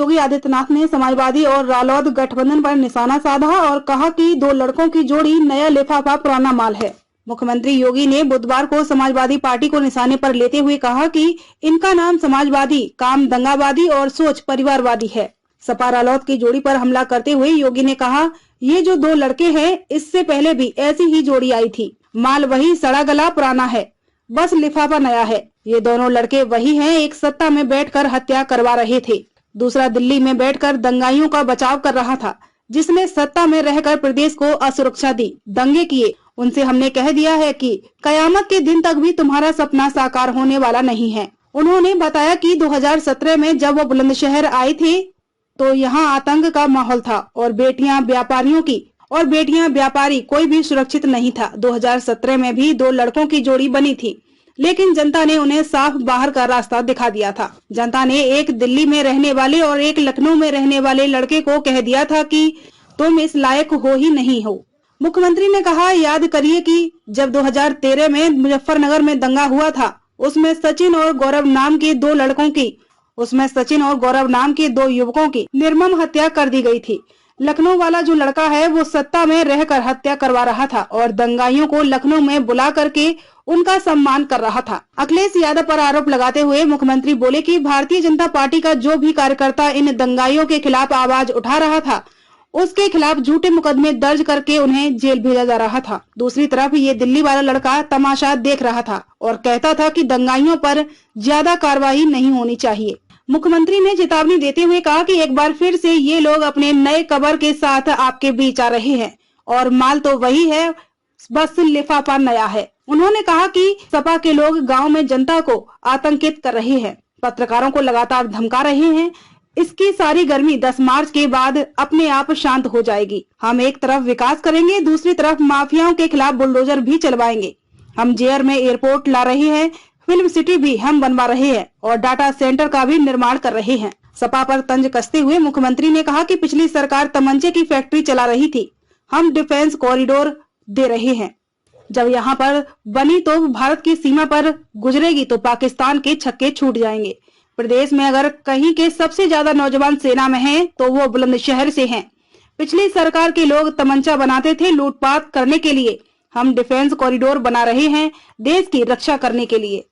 योगी आदित्यनाथ ने समाजवादी और रालोद गठबंधन पर निशाना साधा और कहा कि दो लड़कों की जोड़ी नया लिफाफा पुराना माल है। मुख्यमंत्री योगी ने बुधवार को समाजवादी पार्टी को निशाने पर लेते हुए कहा कि इनका नाम समाजवादी, काम दंगावादी और सोच परिवारवादी है। सपा रालोद की जोड़ी पर हमला करते हुए योगी ने कहा, ये जो दो लड़के हैं, इससे पहले भी ऐसी ही जोड़ी आई थी। माल वही सड़ा गला पुराना है, बस लिफाफा नया है। ये दोनों लड़के वही हैं, एक सत्ता में बैठकर हत्या करवा रहे थे, दूसरा दिल्ली में बैठकर दंगाइयों का बचाव कर रहा था। जिसने सत्ता में रहकर प्रदेश को असुरक्षा दी, दंगे किए, उनसे हमने कह दिया है कि कयामत के दिन तक भी तुम्हारा सपना साकार होने वाला नहीं है। उन्होंने बताया कि 2017 में जब वो बुलंदशहर आए थे तो यहाँ आतंक का माहौल था और बेटियां व्यापारियों की और बेटियां व्यापारी कोई भी सुरक्षित नहीं था। 2017 में भी दो लड़कों की जोड़ी बनी थी, लेकिन जनता ने उन्हें साफ बाहर का रास्ता दिखा दिया था। जनता ने एक दिल्ली में रहने वाले और एक लखनऊ में रहने वाले लड़के को कह दिया था कि तुम इस लायक हो ही नहीं हो। मुख्यमंत्री ने कहा, याद करिए कि जब 2013 में मुजफ्फरनगर में दंगा हुआ था, उसमें सचिन और गौरव नाम के दो युवकों की निर्मम हत्या कर दी गई थी। लखनऊ वाला जो लड़का है वो सत्ता में रहकर हत्या करवा रहा था और दंगाइयों को लखनऊ में बुला करके उनका सम्मान कर रहा था। अखिलेश यादव पर आरोप लगाते हुए मुख्यमंत्री बोले कि भारतीय जनता पार्टी का जो भी कार्यकर्ता इन दंगाइयों के खिलाफ आवाज उठा रहा था, उसके खिलाफ झूठे मुकदमे दर्ज करके उन्हें जेल भेजा जा रहा था। दूसरी तरफ ये दिल्ली वाला लड़का तमाशा देख रहा था और कहता था कि दंगाइयों पर ज्यादा कार्रवाई नहीं होनी चाहिए। मुख्यमंत्री ने चेतावनी देते हुए कहा कि एक बार फिर से ये लोग अपने नए कबर के साथ आपके बीच आ रहे हैं और माल तो वही है, बस लिफाफा नया है। उन्होंने कहा कि सपा के लोग गांव में जनता को आतंकित कर रहे हैं, पत्रकारों को लगातार धमका रहे हैं। इसकी सारी गर्मी 10 मार्च के बाद अपने आप शांत हो जाएगी। हम एक तरफ विकास करेंगे, दूसरी तरफ माफियाओं के खिलाफ बुलडोजर भी चलवाएंगे। हम जेयर में एयरपोर्ट ला रहे हैं, फिल्म सिटी भी हम बनवा रहे हैं और डाटा सेंटर का भी निर्माण कर रहे हैं। सपा पर तंज कसते हुए मुख्यमंत्री ने कहा कि पिछली सरकार तमंचे की फैक्ट्री चला रही थी, हम डिफेंस कॉरिडोर दे रहे हैं। जब यहाँ पर बनी तो भारत की सीमा पर गुजरेगी तो पाकिस्तान के छक्के छूट जाएंगे। प्रदेश में अगर कहीं के सबसे ज्यादा नौजवान सेना में हैं तो वो बुलंदशहर से हैं। पिछली सरकार के लोग तमंचा बनाते थे लूटपाट करने के लिए, हम डिफेंस कॉरिडोर बना रहे हैं देश की रक्षा करने के लिए।